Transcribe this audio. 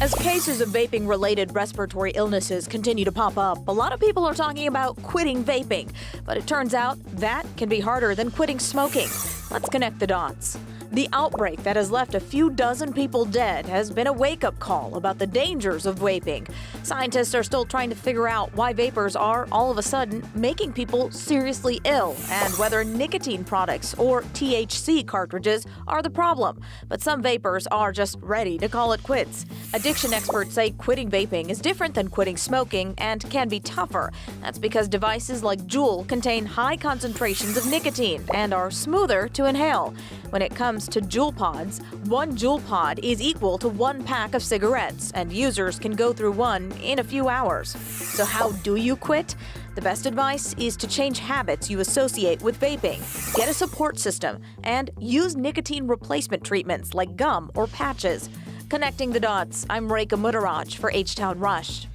As cases of vaping-related respiratory illnesses continue to pop up, a lot of people are talking about quitting vaping. But it turns out that can be harder than quitting smoking. Let's connect the dots. The outbreak that has left a few dozen people dead has been a wake-up call about the dangers of vaping. Scientists are still trying to figure out why vapors are, all of a sudden, making people seriously ill, and whether nicotine products or THC cartridges are the problem. But some vapors are just ready to call it quits. Addiction experts say quitting vaping is different than quitting smoking and can be tougher. That's because devices like Juul contain high concentrations of nicotine and are smoother to inhale. When it comes to Juul pods, one Juul pod is equal to one pack of cigarettes, and users can go through one in a few hours. So how do you quit? The best advice is to change habits you associate with vaping, get a support system, and use nicotine replacement treatments like gum or patches. Connecting the dots, I'm Rekha Muttaraj for H-Town Rush.